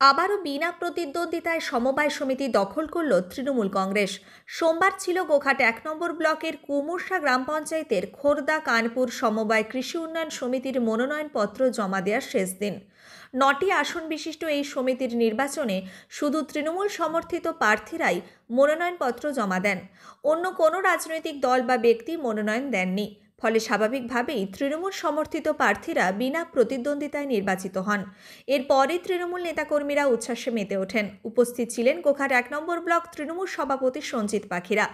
আবারও বিনা প্রতিদ্বন্দ্বিতায় সমবায় সমিতি দখল করল তৃণমূল কংগ্রেস। সোমবার ছিল গোঘাট 1 নম্বর ব্লকের কুমুরসা গ্রাম পঞ্চায়েতের খোর্দা কানপুর সমবায় কৃষি উন্নয়ন সমিতির মনোনয়নপত্র জমা দেওয়ার শেষ দিন। 9টি আসন বিশিষ্ট এই সমিতির নির্বাচনে শুধু তৃণমূল সমর্থিত প্রার্থীরাই মনোনয়নপত্র জমা দেন। অন্য কোনো রাজনৈতিক দল বা ব্যক্তি মনোনয়ন দেননি। ফলে স্বাভাবিকভাবেই তৃণমূল সমর্থিত প্রার্থীরা বিনা প্রতিদ্বন্দ্বিতায় নির্বাচিত হন। এরপরই তৃণমূল নেতাকর্মীরা উচ্ছ্বাসে মেতে ওঠেন। উপস্থিত ছিলেন গোঘাট 1 নম্বর ব্লক তৃণমূল সভাপতি সঞ্জিত পাখিরা,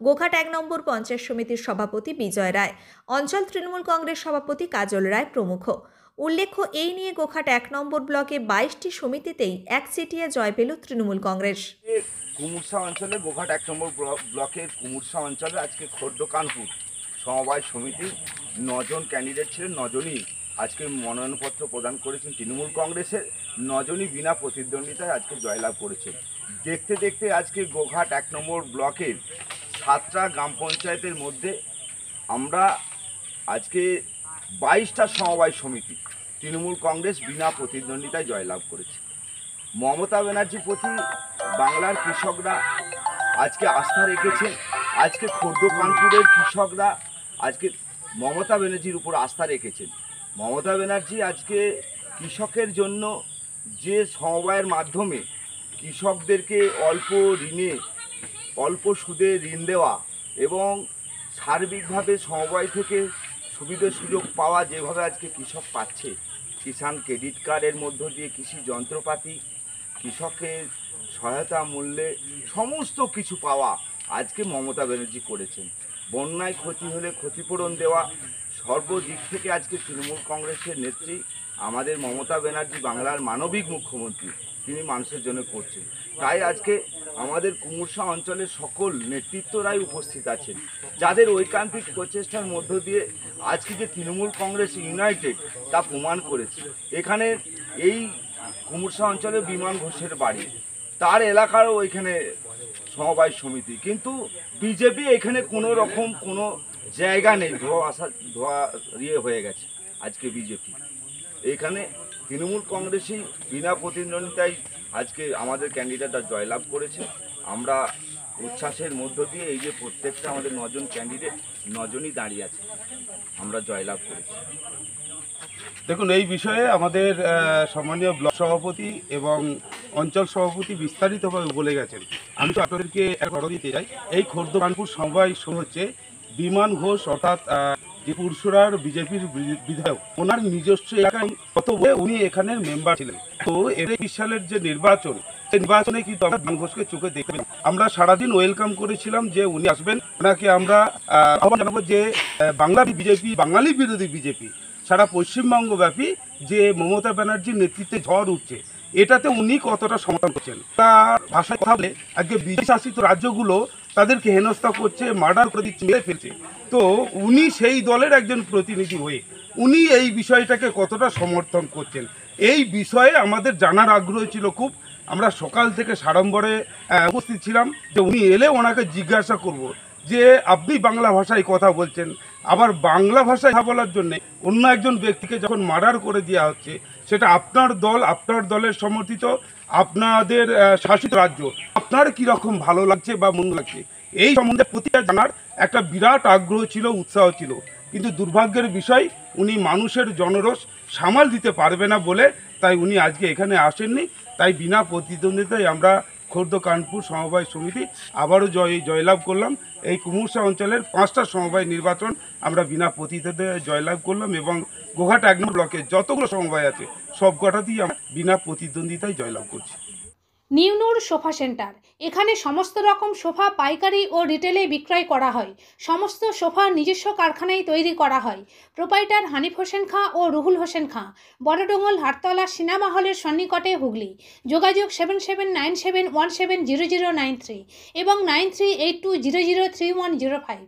গোঘাট 1 নম্বর পঞ্চায়েত সমিতির সভাপতি বিজয় রায়, অঞ্চল তৃণমূল কংগ্রেস সভাপতি কাজল রায় প্রমুখ। উল্লেখ্য, এই নিয়ে গোঘাট 1 নম্বর ব্লকে 22টি সমিতিতেই একচেটিয়া জয় পেল তৃণমূল কংগ্রেস। কুমুরসা অঞ্চলে গোঘাট 1 নম্বর ব্লকের কুমুরসা অঞ্চলে আজকে খোর্দ কানপুর সমবায় সমিতির 9জন ক্যান্ডিডেট ছিলেন। 9জনই আজকে মনোনয়নপত্র প্রদান করেছেন তৃণমূল কংগ্রেসের। 9জনই বিনা প্রতিদ্বন্দ্বিতায় আজকে জয়লাভ করেছেন। দেখতে দেখতে আজকে গোঘাট 1 নম্বর ব্লকের 7টা গ্রাম পঞ্চায়েতের মধ্যে আমরা আজকে 22টা সমবায় সমিতি তৃণমূল কংগ্রেস বিনা প্রতিদ্বন্দ্বিতায় জয়লাভ করেছে। মমতা ব্যানার্জির প্রতি বাংলার কৃষকরা আজকে আস্থা রেখেছেন। আজকে খোর্দ কানপুরের কৃষকরা আজকে মমতা ব্যানার্জির উপর আস্থা রেখেছেন। মমতা ব্যানার্জি আজকে কৃষকের জন্য যে সমবায়ের মাধ্যমে কৃষকদেরকে অল্প ঋণে অল্প সুদে ঋণ দেওয়া এবং সার্বিকভাবে সমবায় থেকে সুবিধা সুযোগ পাওয়া, যেভাবে আজকে কৃষক পাচ্ছে, কিষাণ ক্রেডিট কার্ডের মধ্য দিয়ে কৃষি যন্ত্রপাতি, কৃষকের সহায়তা মূল্যে সমস্ত কিছু পাওয়া আজকে মমতা ব্যানার্জি করেছেন। বন্যায় ক্ষতি হলে ক্ষতিপূরণ দেওয়া, সর্বদিক থেকে আজকে তৃণমূল কংগ্রেসের নেত্রী আমাদের মমতা ব্যানার্জি বাংলার মানবিক মুখ্যমন্ত্রী, তিনি মানুষের জন্য করছেন। তাই আজকে আমাদের কুমুরসা অঞ্চলের সকল নেতৃত্বরাই উপস্থিত আছেন, যাদের ঐকান্তিক প্রচেষ্টার মধ্য দিয়ে আজকে যে তৃণমূল কংগ্রেস ইউনাইটেড তা প্রমাণ করেছে। এখানে এই কুমুরসা অঞ্চলে বিমান ঘোষের বাড়ি, তার এলাকারও ওইখানে সমবায় সমিতি, কিন্তু বিজেপি এখানে কোনো রকম কোনো জায়গা নেই, ধোয়া হয়ে গেছে আজকে বিজেপি। এখানে তৃণমূল কংগ্রেসই বিনা প্রতিদ্বন্দ্বিতায় আজকে আমাদের ক্যান্ডিডেটরা জয়লাভ করেছে। আমরা উচ্ছ্বাসের মধ্য দিয়ে এই যে প্রত্যেকটা আমাদের 9জন ক্যান্ডিডেট 9জনই দাঁড়িয়ে আছে, আমরা জয়লাভ করেছি। দেখুন, এই বিষয়ে আমাদের সম্মানীয় ব্লক সভাপতি এবং অঞ্চল সভাপতি বিস্তারিতভাবে বলে গেছেন। আমি তো আপনাদেরকে এক কথা দিতে চাই, এই খোর্দ কানপুর সমবায় হচ্ছে বিমান ঘোষ, অর্থাৎ যে পুরসুরার বিজেপির বিধায়ক, ওনার নিজস্ব এলাকায় উনি এখানের মেম্বার ছিলেন। তো 20 সালের যে নির্বাচন, সেই নির্বাচনে কিন্তু আমরা বিমান ঘোষকে চোখে দেখবেন। আমরা সারাদিন ওয়েলকাম করেছিলাম যে উনি আসবেন, ওনাকে আমরা আহ্বান জানাবো যে বাংলা বিজেপি, বাঙালি বিরোধী বিজেপি সারা পশ্চিমবঙ্গব্যাপী যে মমতা ব্যানার্জির নেতৃত্বে ঝড় উঠছে, এটাতে উনি কতটা সমর্থন করছেন। তার ভাষায় কথা বলে আজকে বিজেপি শাসিত রাজ্যগুলো তাদেরকে হেনস্থা করছে, মার্ডার করে দিচ্ছে, মেরে ফেলছে। তো উনি সেই দলের একজন প্রতিনিধি হয়ে উনি এই বিষয়টাকে কতটা সমর্থন করছেন, এই বিষয়ে আমাদের জানার আগ্রহ ছিল খুব। আমরা সকাল থেকে সাড়ম্বরে উপস্থিত ছিলাম যে উনি এলে ওনাকে জিজ্ঞাসা করব যে আপনি বাংলা ভাষায় কথা বলছেন, আবার বাংলা ভাষায় কথা বলার জন্য অন্য একজন ব্যক্তিকে যখন মার্ডার করে দেওয়া হচ্ছে, সেটা আপনার দল, আপনার দলের সমর্থিত, আপনাদের শাসিত রাজ্য, আপনার কীরকম ভালো লাগছে বা মন্দ লাগছে, এই সম্বন্ধে প্রতিটা জানার একটা বিরাট আগ্রহ ছিল, উৎসাহ ছিল। কিন্তু দুর্ভাগ্যের বিষয়, উনি মানুষের জনরোষ সামাল দিতে পারবে না বলে তাই উনি আজকে এখানে আসেননি। তাই বিনা প্রতিদ্বন্দ্বিতায় আমরা খোর্দ কানপুর সমবায় সমিতি আবারও জয়লাভ করলাম। এই কুমুরসা অঞ্চলের 5টা সমবায় নির্বাচন আমরা বিনা প্রতিদ্বন্দ্বিতায় জয়লাভ করলাম এবং গোঘাট 1 নম্বর ব্লকে যতগুলো সমবায় আছে সব কটাতেই আমরা বিনা প্রতিদ্বন্দ্বিতায় জয়লাভ করছি। নিউ নূর সোফা সেন্টার, এখানে সমস্ত রকম সোফা পাইকারি ও রিটেলে বিক্রয় করা হয়। সমস্ত সোফা নিজস্ব কারখানায় তৈরি করা হয়। প্রোপাইটার হানিফ হোসেন খাঁ ও রুহুল হোসেন খাঁ, বড়ডোঙ্গল হাটতলা সিনেমা হলের সন্নিকটে, হুগলি। যোগাযোগ 7797170093 এবং 9382003105।